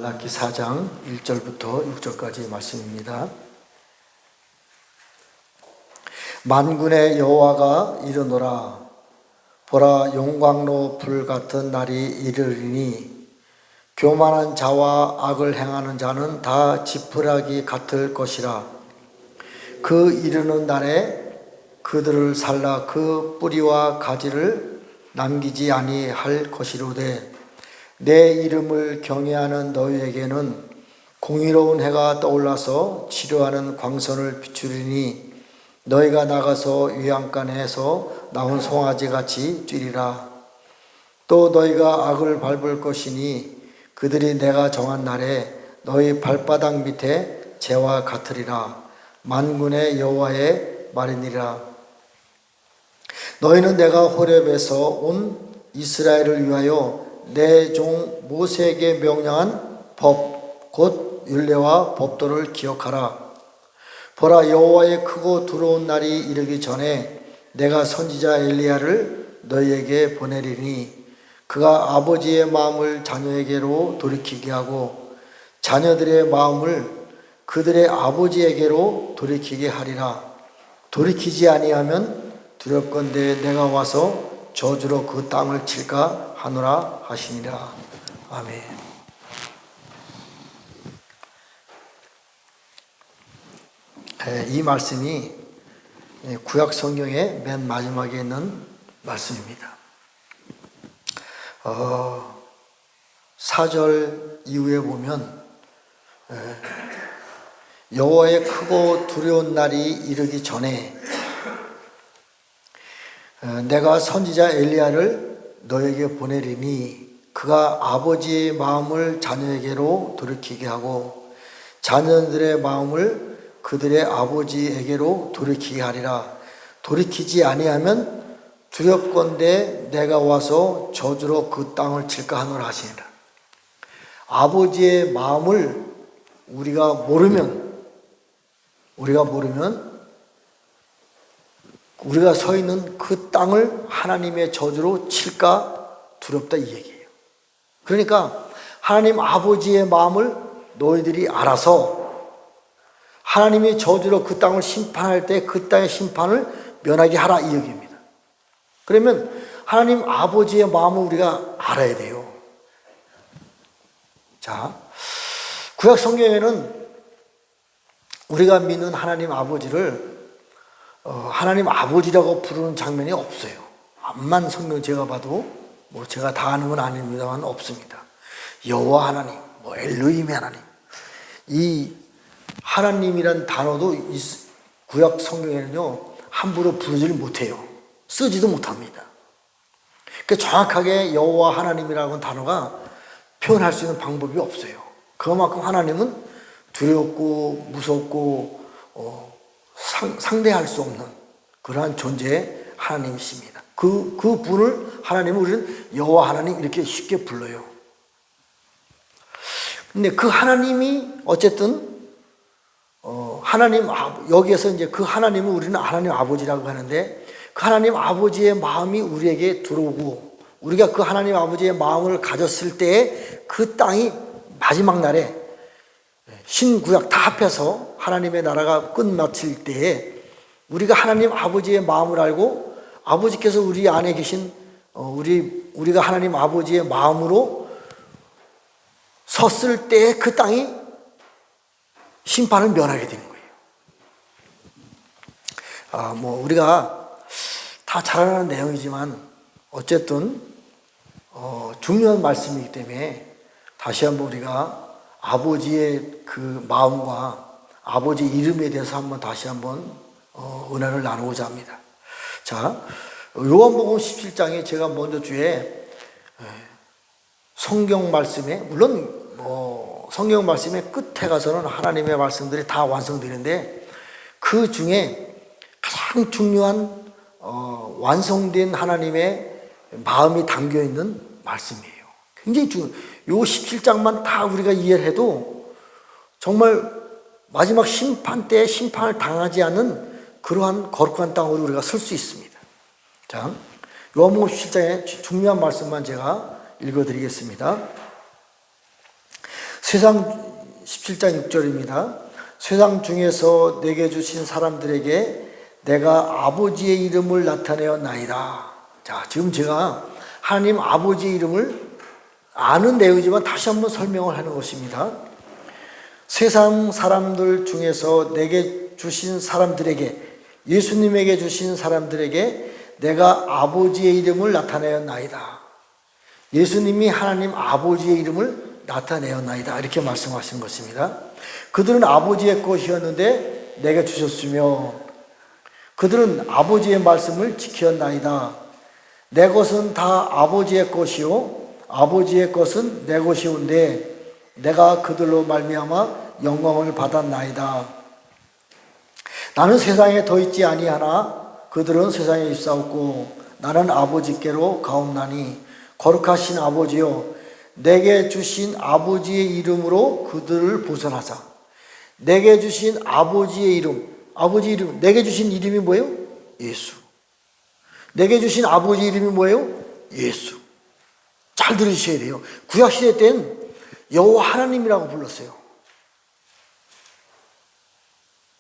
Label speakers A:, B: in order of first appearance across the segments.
A: 말라기 4장 1절부터 6절까지의 말씀입니다. 만군의 여호와가 이르노라. 보라, 용광로 불 같은 날이 이르리니 교만한 자와 악을 행하는 자는 다 지푸라기 같을 것이라. 그 이르는 날에 그들을 살라 그 뿌리와 가지를 남기지 아니할 것이로되, 내 이름을 경외하는 너희에게는 공의로운 해가 떠올라서 치료하는 광선을 비추리니 너희가 나가서 위안간에서 나온 송아지같이 뛰리라. 또 너희가 악을 밟을 것이니 그들이 내가 정한 날에 너희 발바닥 밑에 재와 같으리라. 만군의 여호와의 말이니라. 너희는 내가 호렙에서 온 이스라엘을 위하여 내 종 모세에게 명령한 법, 곧 율례와 법도를 기억하라. 보라, 여호와의 크고 두려운 날이 이르기 전에 내가 선지자 엘리야를 너희에게 보내리니 그가 아버지의 마음을 자녀에게로 돌이키게 하고 자녀들의 마음을 그들의 아버지에게로 돌이키게 하리라. 돌이키지 아니하면 두렵건대 내가 와서 저주로 그 땅을 칠까 하노라 하시니라. 아멘. 이 말씀이 구약 성경의 맨 마지막에 있는 말씀입니다. 4절 이후에 보면 여호와의 크고 두려운 날이 이르기 전에 내가 선지자 엘리야를 너에게 보내리니 그가 아버지의 마음을 자녀에게로 돌이키게 하고 자녀들의 마음을 그들의 아버지에게로 돌이키게 하리라. 돌이키지 아니하면 두렵건대 내가 와서 저주로 그 땅을 칠까 하노라 하시니라. 아버지의 마음을 우리가 모르면 우리가 서 있는 그 땅을 하나님의 저주로 칠까 두렵다, 이 얘기예요. 그러니까 하나님 아버지의 마음을 너희들이 알아서 하나님의 저주로 그 땅을 심판할 때 그 땅의 심판을 면하게 하라, 이 얘기입니다. 그러면 하나님 아버지의 마음을 우리가 알아야 돼요. 자, 구약 성경에는 우리가 믿는 하나님 아버지를 하나님 아버지라고 부르는 장면이 없어요. 암만 성경 제가 봐도 제가 다 아는 건 아닙니다만 없습니다. 여호와 하나님, 엘로힘의 하나님, 이 하나님이란 단어도 이 구약 성경에는요 함부로 부르지를 못해요. 쓰지도 못합니다. 그러니까 정확하게 여호와 하나님이라는 단어가 표현할 수 있는 방법이 없어요. 그만큼 하나님은 두렵고 무섭고 상대할 수 없는 그러한 존재의 하나님이십니다. 그 분을 하나님을 우리는 여호와 하나님 이렇게 쉽게 불러요. 근데 그 하나님이 어쨌든 하나님 여기에서 이제 그 하나님을 우리는 하나님 아버지라고 하는데 그 하나님 아버지의 마음이 우리에게 들어오고 우리가 그 하나님 아버지의 마음을 가졌을 때에 그 땅이 마지막 날에 신구약 다 합해서 하나님의 나라가 끝마칠 때에 우리가 하나님 아버지의 마음을 알고 아버지께서 우리 안에 계신 우리가 하나님 아버지의 마음으로 섰을 때에 그 땅이 심판을 면하게 되는 거예요. 우리가 다 잘 아는 내용이지만 어쨌든 중요한 말씀이기 때문에 다시 한번 우리가 아버지의 그 마음과 아버지 이름에 대해서 한번 다시 한번 은혜를 나누고자 합니다. 자, 요한복음 17장에 제가 먼저 주에 성경 말씀에 물론 성경 말씀의 끝에 가서는 하나님의 말씀들이 다 완성되는데 그 중에 가장 중요한 완성된 하나님의 마음이 담겨 있는 말씀이에요. 굉장히 중요해요. 요 17장만 다 우리가 이해를 해도 정말 마지막 심판 때 심판을 당하지 않는 그러한 거룩한 땅으로 우리가 설 수 있습니다. 자, 요한복음 17장의 중요한 말씀만 제가 읽어드리겠습니다. 세상 17장 6절입니다. 세상 중에서 내게 주신 사람들에게 내가 아버지의 이름을 나타내었나이다. 자, 지금 제가 하나님 아버지의 이름을 아는 내용이지만 다시 한번 설명을 하는 것입니다. 세상 사람들 중에서 내게 주신 사람들에게, 예수님에게 주신 사람들에게 내가 아버지의 이름을 나타내었나이다. 예수님이 하나님 아버지의 이름을 나타내었나이다. 이렇게 말씀하신 것입니다. 그들은 아버지의 것이었는데 내게 주셨으며 그들은 아버지의 말씀을 지켰나이다. 내 것은 다 아버지의 것이요 아버지의 것은 내 것이온데 내가 그들로 말미암아 영광을 받았나이다. 나는 세상에 더 있지 아니하나 그들은 세상에 있사옵고 나는 아버지께로 가옵나니 거룩하신 아버지여 내게 주신 아버지의 이름으로 그들을 보존하사. 내게 주신 아버지의 이름, 아버지 이름, 내게 주신 이름이 뭐예요? 예수. 내게 주신 아버지 이름이 뭐예요? 예수. 잘 들으셔야 돼요. 구약시대 때는 여호와 하나님이라고 불렀어요.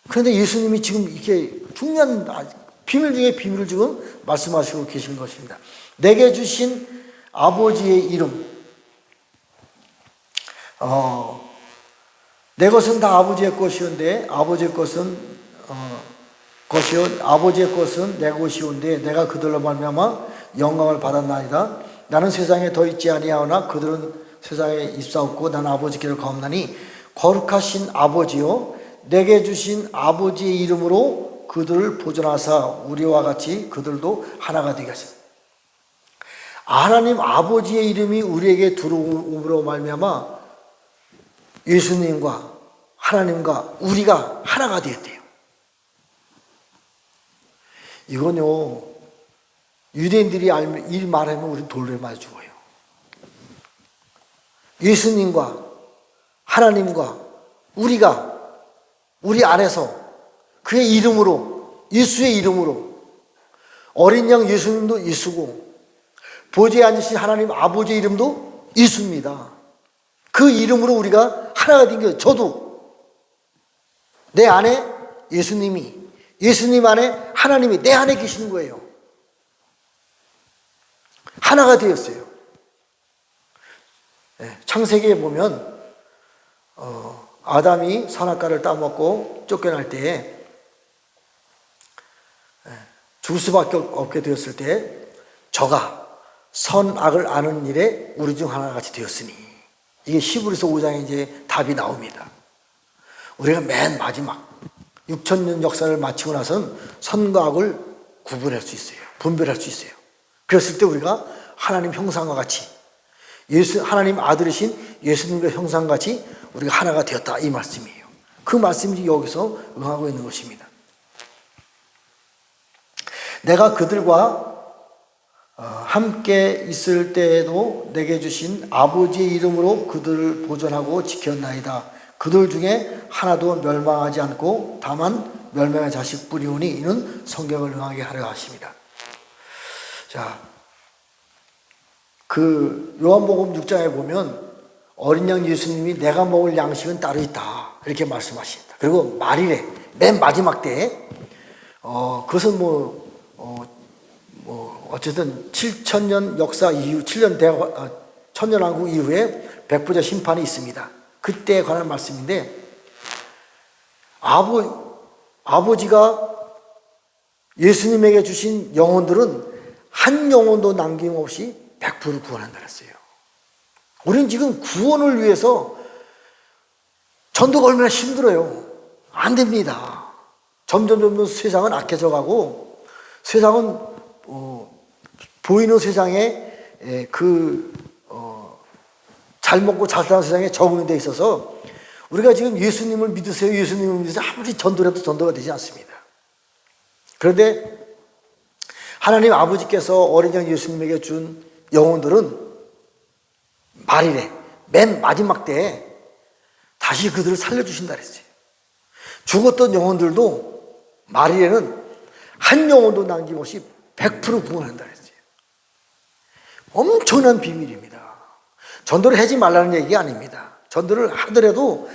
A: 그런데 예수님이 지금 이게 중요한 비밀 중에 비밀을 지금 말씀하시고 계신 것입니다. 내게 주신 아버지의 이름. 내 것은 다 아버지의 것이온데 아버지의 것은 아버지의 것은 내 것이온데 내가 그들로 말미암아 영광을 받았나이다. 나는 세상에 더 있지 아니하오나 그들은 세상에 있사옵고 나는 아버지께로 가옵나니 거룩하신 아버지요 내게 주신 아버지의 이름으로 그들을 보존하사 우리와 같이 그들도 하나가 되게 하시다. 하나님 아버지의 이름이 우리에게 들어옴으로 말미암아 예수님과 하나님과 우리가 하나가 되었대요. 이건요, 유대인들이 이 말하면 우리 돌을 맞아 죽어요. 예수님과 하나님과 우리가 우리 안에서 그의 이름으로, 예수의 이름으로, 어린 양 예수님도 예수고 보좌에 앉으신 하나님 아버지의 이름도 예수입니다. 그 이름으로 우리가 하나가 된 거예요. 저도 내 안에 예수님이, 예수님 안에 하나님이 내 안에 계시는 거예요. 하나가 되었어요. 창세기에 보면 아담이 선악과를 따먹고 쫓겨날 때에 죽을 수밖에 없게 되었을 때 저가 선악을 아는 일에 우리 중 하나같이 되었으니, 이게 히브리서 5장에 이제 답이 나옵니다. 우리가 맨 마지막 6,000년 역사를 마치고 나서는 선과 악을 구분할 수 있어요. 분별할 수 있어요. 그랬을 때 우리가 하나님 형상과 같이 하나님 아들이신 예수님의 형상과 같이 우리가 하나가 되었다, 이 말씀이에요. 그 말씀이 여기서 응하고 있는 것입니다. 내가 그들과 함께 있을 때에도 내게 주신 아버지의 이름으로 그들을 보존하고 지켰나이다. 그들 중에 하나도 멸망하지 않고 다만 멸망의 자식뿐이오니 이는 성경을 응하게 하려 하십니다. 자, 그 요한복음 6장에 보면 어린 양 예수님이 내가 먹을 양식은 따로 있다, 이렇게 말씀하십니다. 그리고 말일에 맨 마지막 때에 그것은 어쨌든 7,000년 역사 이후 천년왕국 이후에 백부자 심판이 있습니다. 그때에 관한 말씀인데, 아버지가 예수님에게 주신 영혼들은 한 영혼도 남김없이 100% 구원한다 그랬어요. 우리는 지금 구원을 위해서 전도가 얼마나 힘들어요. 안 됩니다. 점점 세상은 악해져 가고, 세상은 보이는 세상에 잘 먹고 잘 사는 세상에 적응돼 있어서 우리가 지금 예수님을 믿으세요, 예수님을 믿으세요 아무리 전도를 해도 전도가 되지 않습니다. 그런데 하나님 아버지께서 어린 양 예수님에게 준 영혼들은 말일에 맨 마지막 때에 다시 그들을 살려주신다 그랬어요. 죽었던 영혼들도 말일에는 한 영혼도 남김없이 100% 구원한다 그랬어요. 엄청난 비밀입니다. 전도를 하지 말라는 얘기가 아닙니다. 전도를 하더라도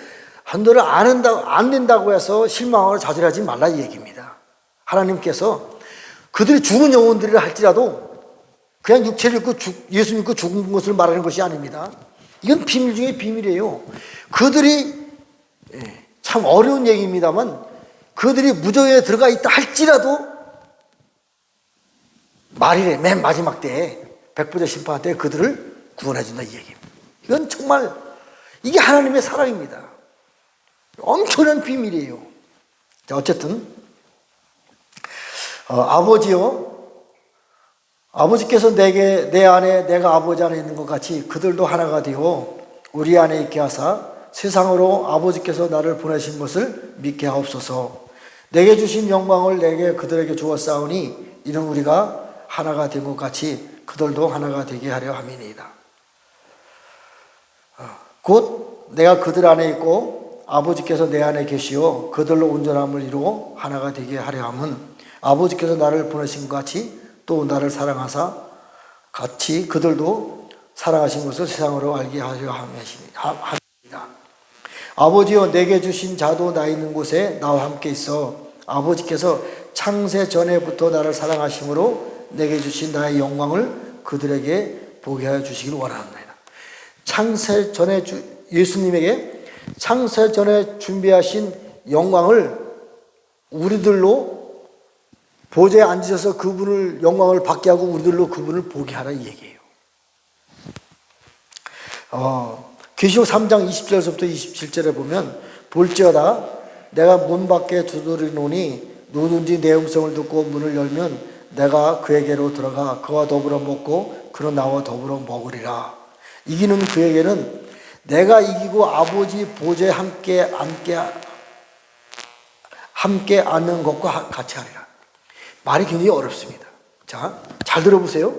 A: 전도를 안 된다고 해서 실망하거나 좌절하지 말라 이 얘기입니다. 하나님께서 그들이 죽은 영혼들이라 할지라도 그냥 육체를 입고 예수 믿고 죽은 것을 말하는 것이 아닙니다. 이건 비밀 중에 비밀이에요. 그들이 참 어려운 얘기입니다만 그들이 무저에 들어가 있다 할지라도 말일에 맨 마지막 때에 백보자 심판 때 그들을 구원해 준다 이 얘기입니다. 이건 정말 이게 하나님의 사랑입니다. 엄청난 비밀이에요. 자, 어쨌든 아버지께서 내 안에 내가 아버지 안에 있는 것 같이 그들도 하나가 되어 우리 안에 있게 하사 세상으로 아버지께서 나를 보내신 것을 믿게 하옵소서. 내게 주신 영광을 내게 그들에게 주었사오니 이는 우리가 하나가 된 것 같이 그들도 하나가 되게 하려 함이니이다. 곧 내가 그들 안에 있고 아버지께서 내 안에 계시어 그들로 온전함을 이루어 하나가 되게 하려 함은 아버지께서 나를 보내신 것 같이 또 나를 사랑하사 같이 그들도 사랑하신 것을 세상으로 알게 하려 함이니이다. 아버지여 내게 주신 자도 나 있는 곳에 나와 함께 있어 아버지께서 창세 전에부터 나를 사랑하심으로 내게 주신 나의 영광을 그들에게 보게 하여 주시길 원하옵나이다. 창세 전에 예수님에게 창세 전에 준비하신 영광을 우리들로 보좌에 앉으셔서 그분을 영광을 받게 하고 우리들로 그분을 보게 하라 이 얘기예요. 계시록 3장 20절에서부터 27절에 보면 볼지어다 내가 문 밖에 두드리노니 누구든지 내 음성을 듣고 문을 열면 내가 그에게로 들어가 그와 더불어 먹고 그는 나와 더불어 먹으리라. 이기는 그에게는 내가 이기고 아버지 보좌에 함께 앉는 것과 같이 하리라. 말이 굉장히 어렵습니다. 자, 잘 들어보세요.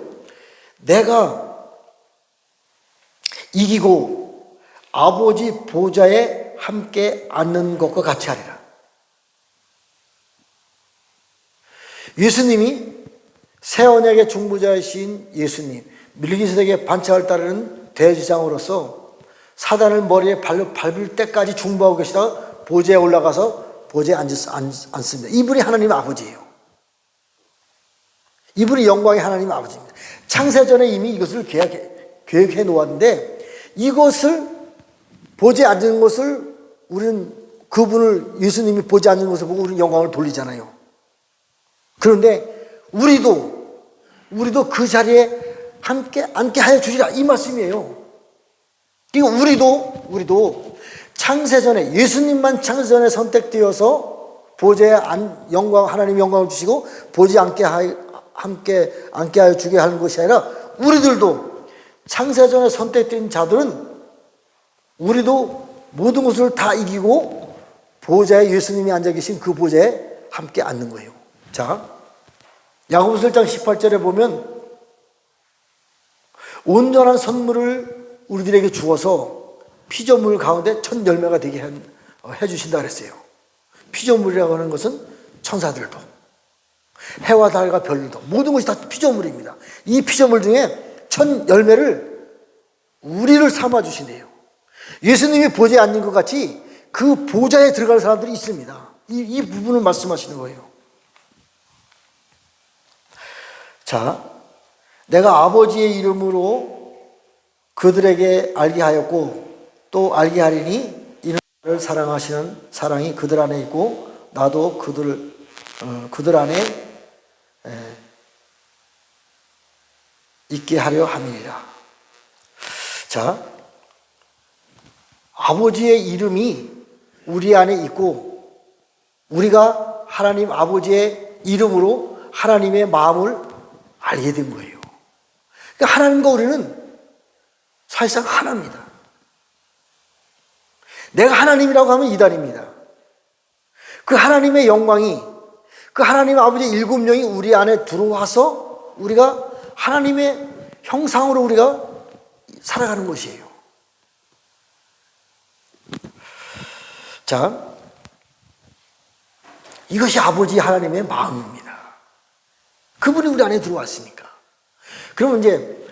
A: 내가 이기고 아버지 보좌에 함께 앉는 것과 같이 하리라. 예수님이 새 언약의 중보자이신 예수님, 밀기세덱의 반차를 따르는 대제사장으로서 사단을 머리에 밟을 때까지 중보하고 계시다가 보좌에 올라가서 보좌에 앉습니다. 이분이 하나님 아버지예요. 이분이 영광의 하나님 아버지입니다. 창세전에 이미 이것을 계획해 놓았는데 이것을 보좌에 앉은 것을 우리는 그분을 예수님이 보좌에 앉은 것을 보고 우리는 영광을 돌리잖아요. 그런데 우리도 그 자리에 함께 앉게 하여 주리라 이 말씀이에요. 그러니까 우리도 창세전에 예수님만 창세전에 선택되어서 보좌에 하나님 영광을 주시고 보좌에 함께 앉게 하여 주게 하는 것이 아니라 우리들도 창세전에 선택된 자들은 우리도 모든 것을 다 이기고 보좌에 예수님이 앉아 계신 그 보좌에 함께 앉는 거예요. 자, 야고보서 1장 18절에 보면 온전한 선물을 우리들에게 주어서 피조물 가운데 첫 열매가 되게 해주신다 그랬어요. 피조물이라고 하는 것은 천사들도 해와 달과 별들도 모든 것이 다 피조물입니다. 이 피조물 중에 첫 열매를 우리를 삼아 주시네요. 예수님이 보좌에 앉는 것 같이 그 보좌에 들어갈 사람들이 있습니다. 이 부분을 말씀하시는 거예요. 자, 내가 아버지의 이름으로 그들에게 알게 하였고 또 알게 하리니 이는 나를 사랑하시는 사랑이 그들 안에 있고 나도 그들 안에 있게 하려 함이니라. 자, 아버지의 이름이 우리 안에 있고 우리가 하나님 아버지의 이름으로 하나님의 마음을 알게 된 거예요. 그러니까 하나님과 우리는 사실상 하나입니다. 내가 하나님이라고 하면 이단입니다. 그 하나님의 영광이 그 하나님 아버지의 일곱 영이 우리 안에 들어와서 우리가 하나님의 형상으로 우리가 살아가는 것이에요. 자, 이것이 아버지 하나님의 마음입니다. 그분이 우리 안에 들어왔으니까. 그러면 이제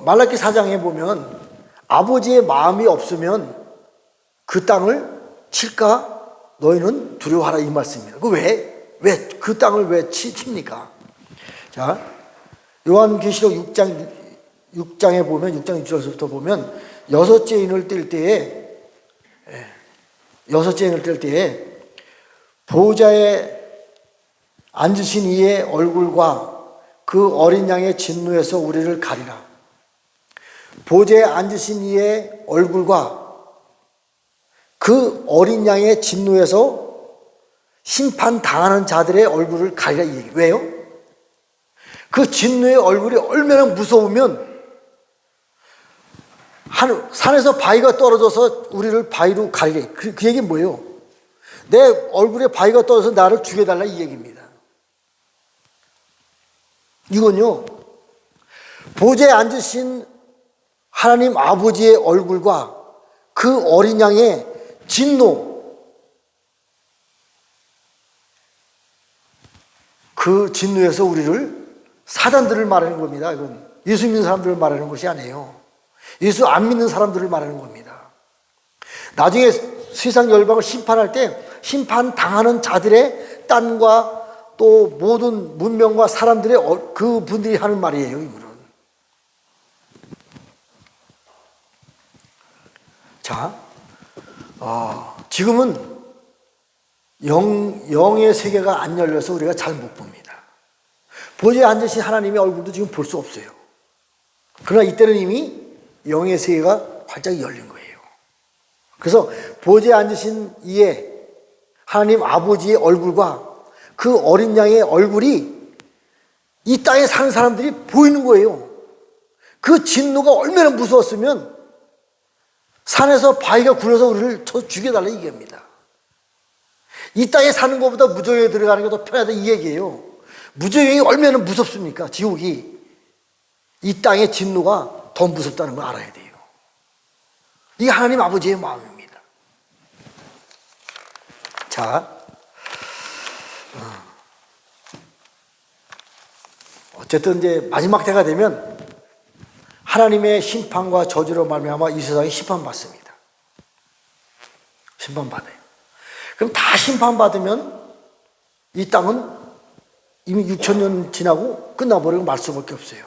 A: 말라기 4장에 보면 아버지의 마음이 없으면 그 땅을 칠까? 너희는 두려워하라 이 말씀입니다. 그 왜 그 땅을 왜 칩니까? 자, 요한계시록 6장에 보면 6장 6절부터 보면 여섯째 인을 뗄 때에 보호자에 앉으신 이의 얼굴과 그 어린 양의 진노에서 우리를 가리라. 보호자에 앉으신 이의 얼굴과 그 어린 양의 진노에서 심판당하는 자들의 얼굴을 가리라 이 얘기. 왜요? 그 진노의 얼굴이 얼마나 무서우면 산에서 바위가 떨어져서 우리를 바위로 가리래. 그 얘기는 뭐예요? 내 얼굴에 바위가 떨어져서 나를 죽여달라 이 얘기입니다. 이건요, 보좌에 앉으신 하나님 아버지의 얼굴과 그 어린 양의 진노, 그 진노에서 우리를 사단들을 말하는 겁니다. 이건 예수 믿는 사람들을 말하는 것이 아니에요. 예수 안 믿는 사람들을 말하는 겁니다. 나중에 세상 열방을 심판할 때 심판당하는 자들의 땅과 또 모든 문명과 사람들의 그 분들이 하는 말이에요. 이거는. 자, 지금은 영의 세계가 안 열려서 우리가 잘 못 봅니다. 보좌에 앉으신 하나님의 얼굴도 지금 볼 수 없어요. 그러나 이때는 이미 영의 세계가 활짝 열린 거예요. 그래서 보좌에 앉으신 이의 하나님 아버지의 얼굴과 그 어린 양의 얼굴이 이 땅에 사는 사람들이 보이는 거예요. 그 진노가 얼마나 무서웠으면 산에서 바위가 굴러서 우리를 죽여달라 이 얘기입니다. 이 땅에 사는 것보다 무저에 들어가는 게 더 편하다 이 얘기예요. 무저행이 얼마나 무섭습니까? 지옥이. 이 땅의 진노가 더 무섭다는 걸 알아야 돼요. 이게 하나님 아버지의 마음입니다. 자, 어쨌든 이제 마지막 때가 되면 하나님의 심판과 저주로 말미암아 이 세상이 심판받습니다. 심판받아요. 그럼 다 심판받으면 이 땅은 이미 6,000년 지나고 끝나버리고 말 수밖에 없어요.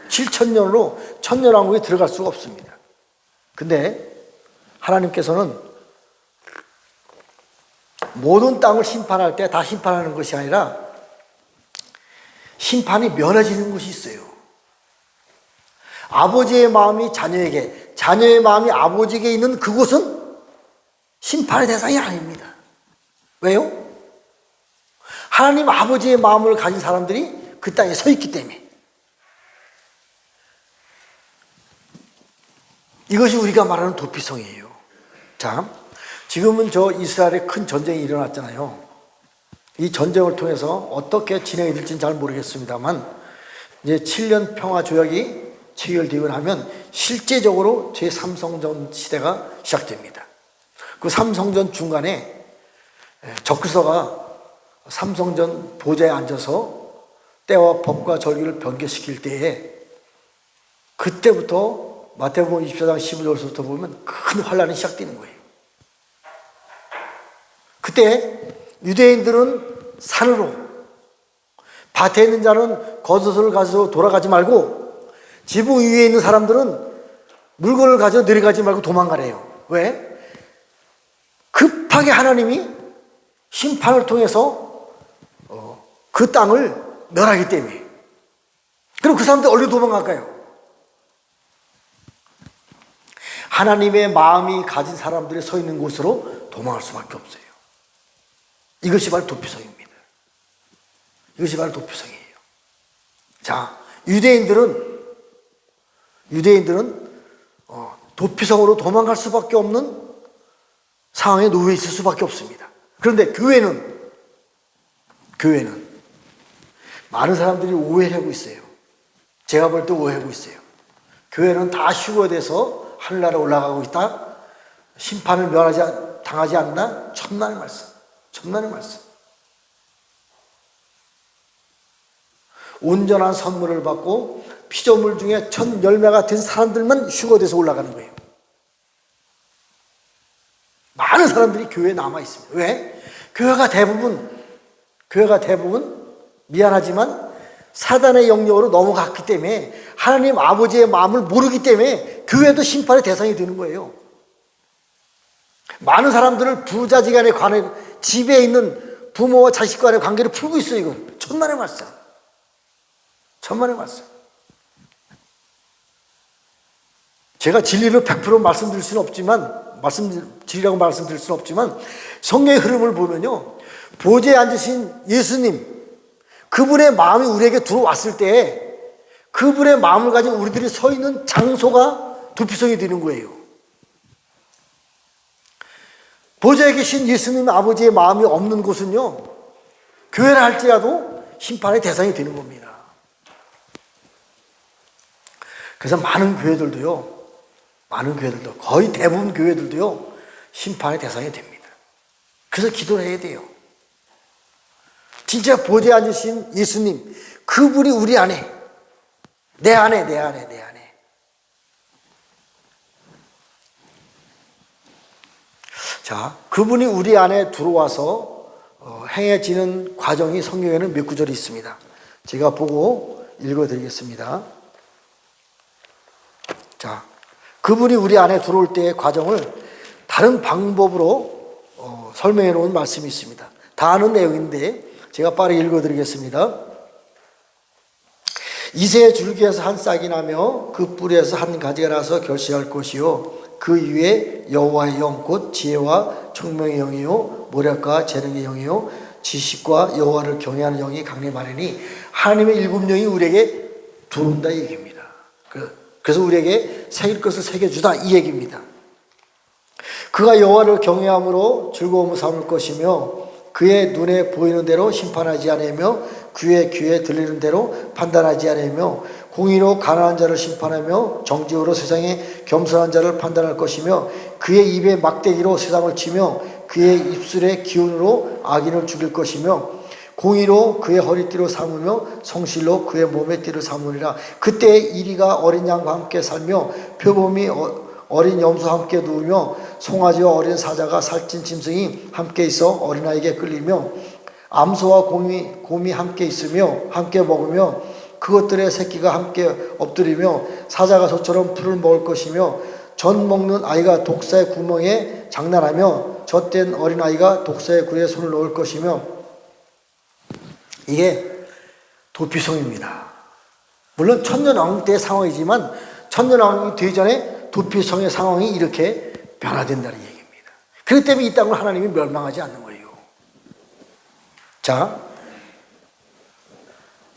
A: 7,000년으로 천년왕국에 들어갈 수가 없습니다. 근데 하나님께서는 모든 땅을 심판할 때 다 심판하는 것이 아니라 심판이 면해지는 것이 있어요. 아버지의 마음이 자녀에게, 자녀의 마음이 아버지에게 있는 그곳은 심판의 대상이 아닙니다. 왜요? 하나님 아버지의 마음을 가진 사람들이 그 땅에 서 있기 때문에. 이것이 우리가 말하는 도피성이에요. 자, 지금은 저 이스라엘에 큰 전쟁이 일어났잖아요. 이 전쟁을 통해서 어떻게 진행이 될지는 잘 모르겠습니다만 이제 7년 평화 조약이 체결되고 나면 실제적으로 제3성전 시대가 시작됩니다. 그 삼성전 중간에 적그리스도가 삼성전 보좌에 앉아서 때와 법과 절기를 변개시킬 때에 그때부터 마태복음 24장 15절부터 보면 큰 환란이 시작되는 거예요. 그때 유대인들은 산으로, 밭에 있는 자는 겉옷을 가지고 돌아가지 말고 지붕 위에 있는 사람들은 물건을 가지고 내려가지 말고 도망가래요. 왜? 급하게 하나님이 심판을 통해서 그 땅을 멸하기 때문에. 그럼 그 사람들 어디로 도망갈까요? 하나님의 마음이 가진 사람들이 서 있는 곳으로 도망갈 수밖에 없어요. 이것이 바로 도피성입니다. 이것이 바로 도피성이에요. 자, 유대인들은 도피성으로 도망갈 수밖에 없는 상황에 놓여 있을 수밖에 없습니다. 그런데 교회는 많은 사람들이 오해를 하고 있어요. 제가 볼 때 오해하고 있어요. 교회는 다 휴거돼서 하늘나라에 올라가고 있다. 심판을 당하지 않나? 천만의 말씀. 천만의 말씀. 온전한 선물을 받고 피조물 중에 첫 열매가 된 사람들만 휴거돼서 올라가는 거예요. 사람들이 교회에 남아 있습니다. 왜? 교회가 대부분 미안하지만 사단의 영역으로 넘어갔기 때문에 하나님 아버지의 마음을 모르기 때문에 교회도 심판의 대상이 되는 거예요. 많은 사람들을 부자지간에 관해 집에 있는 부모와 자식 간의 관계를 풀고 있어요. 이건 천만의 말씀. 천만의 말씀. 제가 진리를 100% 말씀드릴 수는 없지만 진리라고 말씀드릴 수는 없지만 성경의 흐름을 보면요, 보좌에 앉으신 예수님, 그분의 마음이 우리에게 들어왔을 때 그분의 마음을 가진 우리들이 서 있는 장소가 도피성이 되는 거예요. 보좌에 계신 예수님 아버지의 마음이 없는 곳은요, 교회를 할지라도 심판의 대상이 되는 겁니다. 그래서 많은 교회들도요, 거의 대부분 교회들도요, 심판의 대상이 됩니다. 그래서 기도를 해야 돼요. 진짜 보좌에 앉으신 예수님, 그분이 우리 안에, 내 안에. 자, 그분이 우리 안에 들어와서 행해지는 과정이 성경에는 몇 구절이 있습니다. 제가 보고 읽어드리겠습니다. 자, 그분이 우리 안에 들어올 때의 과정을 다른 방법으로 설명해 놓은 말씀이 있습니다. 다 아는 내용인데 제가 빠르게 읽어드리겠습니다. 이새의 줄기에서 한 싹이 나며 그 뿌리에서 한 가지가 나서 결실할 것이요 그 위에 여호와의 영 곧 지혜와 총명의 영이요 모략과 재능의 영이요 지식과 여호와를 경외하는 영이 강림하리니 하나님의 일곱 영이 우리에게 들어온다 이 얘기입니다. 그래서 우리에게 새길 것을 새겨주다 이 얘기입니다. 그가 여호와를 경외함으로 즐거움을 삼을 것이며 그의 눈에 보이는 대로 심판하지 않으며 그의 귀에 들리는 대로 판단하지 않으며 공의로 가난한 자를 심판하며 정직으로 세상에 겸손한 자를 판단할 것이며 그의 입에 막대기로 세상을 치며 그의 입술의 기운으로 악인을 죽일 것이며 공의로 그의 허리띠로 삼으며 성실로 그의 몸의 띠를 삼으리라. 그때 이리가 어린 양과 함께 살며 표범이 어린 염소와 함께 누우며 송아지와 어린 사자가 살찐 짐승이 함께 있어 어린아이에게 끌리며 암소와 곰이 함께 있으며 함께 먹으며 그것들의 새끼가 함께 엎드리며 사자가 소처럼 풀을 먹을 것이며 젖 먹는 아이가 독사의 구멍에 장난하며 젖된 어린아이가 독사의 굴에 손을 넣을 것이며 이게 도피성입니다. 물론 천년왕국 때의 상황이지만 천년왕국이 되기 전에 도피성의 상황이 이렇게 변화된다는 얘기입니다. 그렇기 때문에 이 땅을 하나님이 멸망하지 않는 거예요. 자,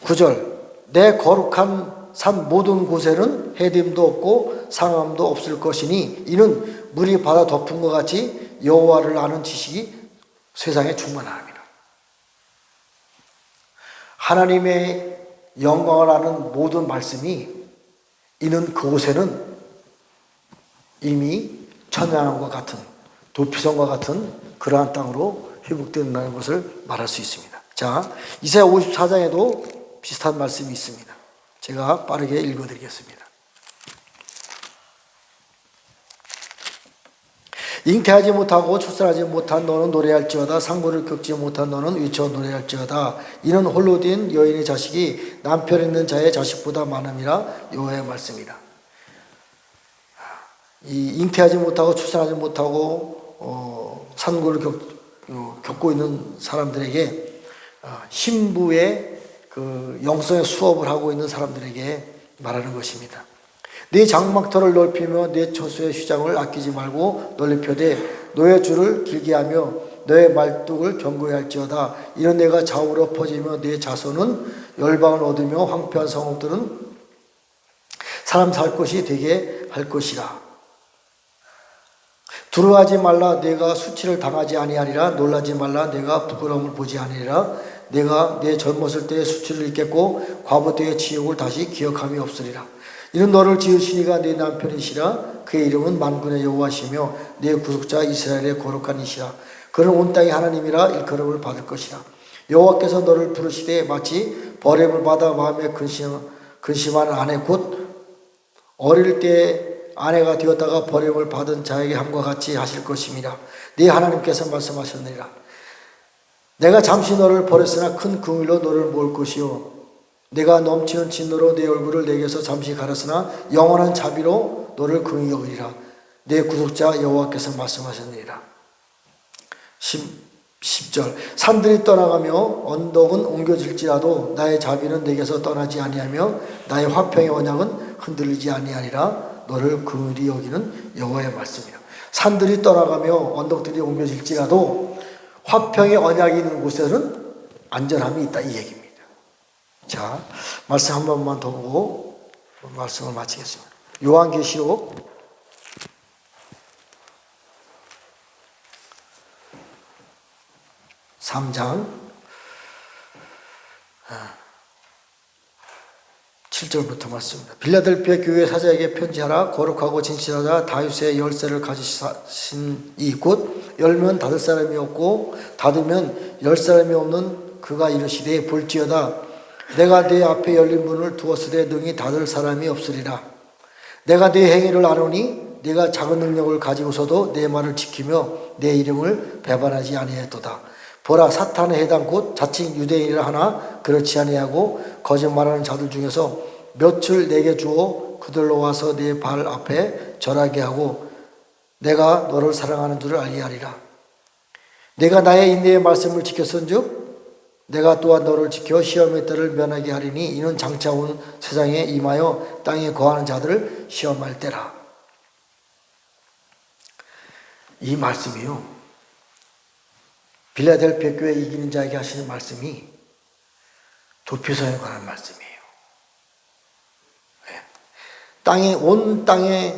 A: 9절 내 거룩한 산 모든 곳에는 해딤도 없고 상함도 없을 것이니 이는 물이 바다 덮은 것 같이 여호와를 아는 지식이 세상에 충만합니다. 하나님의 영광을 아는 모든 말씀이 이는 그곳에는 이미 천연함과 같은 도피성과 같은 그러한 땅으로 회복된다는 것을 말할 수 있습니다. 자, 이사야 54장에도 비슷한 말씀이 있습니다. 제가 빠르게 읽어드리겠습니다. 잉태하지 못하고 출산하지 못한 너는 노래할지어다 상부를 겪지 못한 너는 위쳐 노래할지어다 이는 홀로 된 여인의 자식이 남편 있는 자의 자식보다 많음이라 여호와의 말씀이다. 이 잉태하지 못하고 출산하지 못하고 산고를 겪고 있는 사람들에게 신부의 그 영성의 수업을 하고 있는 사람들에게 말하는 것입니다. 네 장막터를 넓히며 네 처소의 휘장을 아끼지 말고 넓혀되 너의 줄을 길게 하며 너의 말뚝을 견고히 할지어다. 이는 내가 좌우로 퍼지며 네 자손은 열방을 얻으며 황폐한 성읍들은 사람 살 곳이 되게 할 것이라. 두려워하지 말라. 내가 수치를 당하지 아니하리라. 놀라지 말라. 내가 부끄러움을 보지 아니하리라. 내가 내 젊었을 때의 수치를 잊겠고 과부 때의 치욕을 다시 기억함이 없으리라. 이는 너를 지으신 이가 내 남편이시라. 그의 이름은 만군의 여호와시며 내 구속자 이스라엘의 거룩한 이시라. 그는 온 땅의 하나님이라 일컬음을 받을 것이라. 여호와께서 너를 부르시되 마치 버림을 받아 마음에 근심하는 아내 곧 어릴 때 아내가 되었다가 버림을 받은 자에게 함과 같이 하실 것임이라. 네 하나님께서 말씀하셨느니라. 내가 잠시 너를 버렸으나 큰 긍휼로 너를 모을 것이요 내가 넘치는 진노로 내 얼굴을 내게서 잠시 가렸으나 영원한 자비로 너를 긍휼히 여기리라. 내 구속자 여호와께서 말씀하셨느니라. 10절 산들이 떠나가며 언덕은 옮겨질지라도 나의 자비는 내게서 떠나지 아니하며 나의 화평의 언약은 흔들리지 아니하리라. 너를 긍휼히 여기는 여호와의 말씀이라. 산들이 떠나가며 언덕들이 옮겨질지라도 화평의 언약이 있는 곳에는 안전함이 있다, 이 얘기입니다. 자, 말씀 한 번만 더 보고 말씀을 마치겠습니다. 요한계시록 3장 7절부터 말씀입니다. 빌라델피아 교회 사자에게 편지하라. 거룩하고 진실하자 다윗의 열쇠를 가지신 이곳 열면 닫을 사람이 없고 닫으면 열 사람이 없는 그가 이르시되 볼지어다 내가 네 앞에 열린 문을 두었으되 능히 닫을 사람이 없으리라. 내가 네 행위를 아노니 네가 작은 능력을 가지고서도 내 말을 지키며 내 이름을 배반하지 아니하였도다. 보라 사탄의 해당 곧 자칭 유대인이라 하나 그렇지 아니하고 거짓말하는 자들 중에서 몇을 내게 주어 그들로 와서 네 발 앞에 절하게 하고 내가 너를 사랑하는 줄을 알게 하리라. 내가 나의 인내의 말씀을 지켰은즉 내가 또한 너를 지켜 시험의 때를 면하게 하리니 이는 장차 온 세상에 임하여 땅에 거하는 자들을 시험할 때라. 이 말씀이요, 빌라델피아 교회 이기는 자에게 하시는 말씀이 도피성에 관한 말씀이에요. 땅에 온 땅에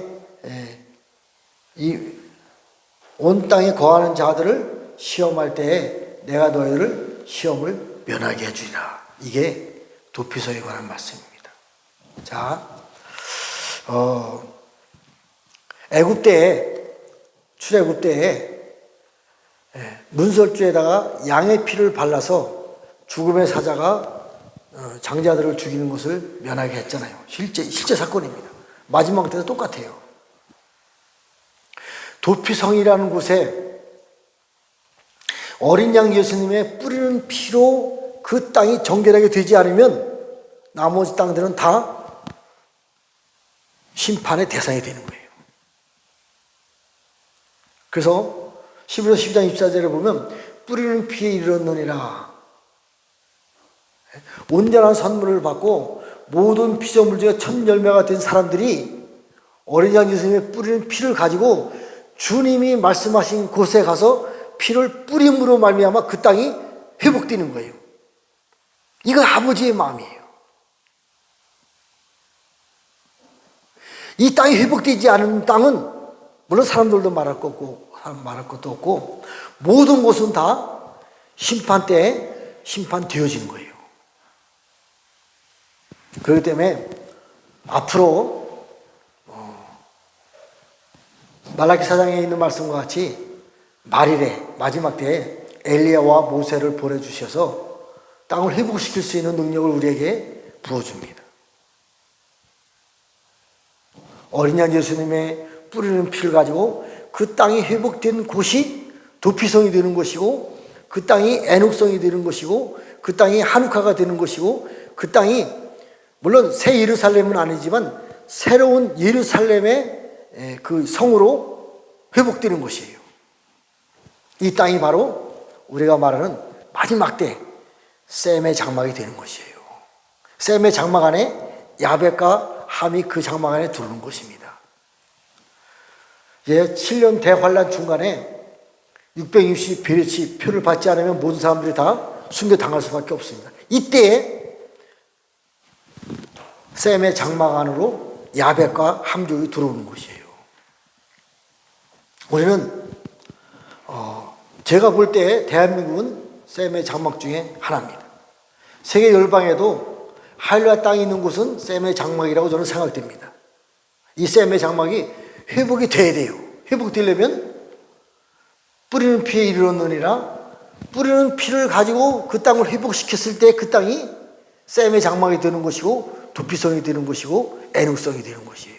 A: 거하는 자들을 시험할 때에 내가 너희를 시험을 면하게 해주리라. 이게 도피성에 관한 말씀입니다. 자, 애굽 때에 출애굽 때에 문설주에다가 양의 피를 발라서 죽음의 사자가 장자들을 죽이는 것을 면하게 했잖아요. 실제 사건입니다. 마지막 때도 똑같아요. 도피성이라는 곳에 어린 양 예수님의 뿌리는 피로 그 땅이 정결하게 되지 않으면 나머지 땅들은 다 심판의 대상이 되는 거예요. 그래서 11절 12장 24절에 보면 뿌리는 피에 이르렀느니라. 온전한 선물을 받고 모든 피조물 중에 첫 열매가 된 사람들이 어린 양 예수님의 뿌리는 피를 가지고 주님이 말씀하신 곳에 가서 피를 뿌림으로 말미암아 그 땅이 회복되는 거예요. 이거 아버지의 마음이에요. 이 땅이 회복되지 않은 땅은 물론 사람들도 말할 것도 없고 모든 곳은 다 심판 때에 심판되어지는 거예요. 그렇기 때문에 앞으로 말라기 4장에 있는 말씀과 같이 말일에 마지막 때에 엘리야와 모세를 보내주셔서 땅을 회복시킬 수 있는 능력을 우리에게 부어줍니다. 어린 양 예수님의 뿌리는 피를 가지고 그 땅이 회복된 곳이 도피성이 되는 것이고 그 땅이 애녹성이 되는 것이고 그 땅이 한옥화가 되는 것이고 그 땅이 물론 새 예루살렘은 아니지만 새로운 예루살렘의 그 성으로 회복되는 것이에요. 이 땅이 바로 우리가 말하는 마지막 때 셈의 장막이 되는 것이에요. 셈의 장막 안에 야벳과 함이 그 장막 안에 들어오는 것입니다. 7년 대환란 중간에 660 베레치 표를 받지 않으면 모든 사람들이 다 순교당할 수밖에 없습니다. 이때에 셈의 장막 안으로 야벳과 함족이 들어오는 것이에요. 우리는 제가 볼 때 대한민국은 셈의 장막 중에 하나입니다. 세계 열방에도 할례 땅이 있는 곳은 셈의 장막이라고 저는 생각됩니다. 이 셈의 장막이 회복이 돼야 돼요. 회복되려면 뿌리는 피에 이르렀느니라. 뿌리는 피를 가지고 그 땅을 회복시켰을 때 그 땅이 셈의 장막이 되는 것이고 도피성이 되는 것이고 애녹성이 되는 것이에요.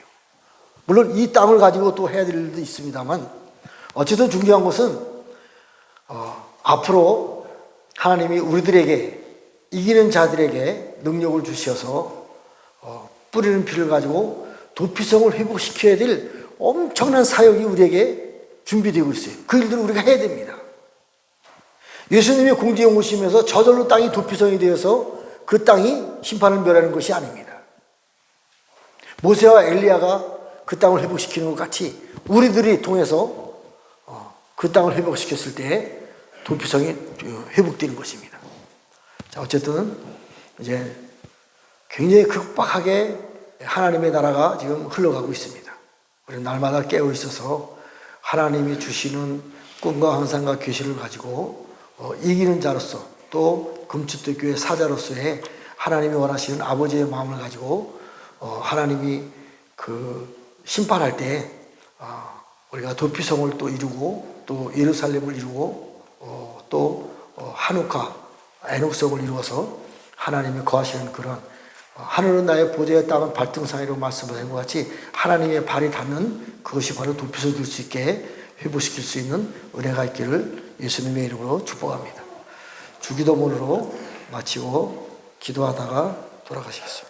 A: 물론 이 땅을 가지고 또 해야 될 일도 있습니다만 어쨌든 중요한 것은 앞으로 하나님이 우리들에게 이기는 자들에게 능력을 주셔서 뿌리는 피를 가지고 도피성을 회복시켜야 될 엄청난 사역이 우리에게 준비되고 있어요. 그 일들을 우리가 해야 됩니다. 예수님이 공중에 오시면서 저절로 땅이 도피성이 되어서 그 땅이 심판을 멸하는 것이 아닙니다. 모세와 엘리야가 그 땅을 회복시키는 것 같이 우리들이 통해서 그 땅을 회복시켰을 때 도피성이 회복되는 것입니다. 자, 어쨌든 이제 굉장히 급박하게 하나님의 나라가 지금 흘러가고 있습니다. 우리는 날마다 깨어 있어서 하나님이 주시는 꿈과 환상과 계시를 가지고 이기는 자로서 또 금추대교회 사자로서의 하나님이 원하시는 아버지의 마음을 가지고 하나님이 그 심판할 때 우리가 도피성을 또 이루고 또 예루살렘을 이루고 또 한옥화 애녹성을 이루어서 하나님이 거하시는 그런 하늘은 나의 보좌의 땅은 발등상이라고 말씀하신 것 같이 하나님의 발이 닿는 그것이 바로 도피성 될 수 있게 회복시킬 수 있는 은혜가 있기를 예수님의 이름으로 축복합니다. 주기도문으로 마치고 기도하다가 돌아가시겠습니다.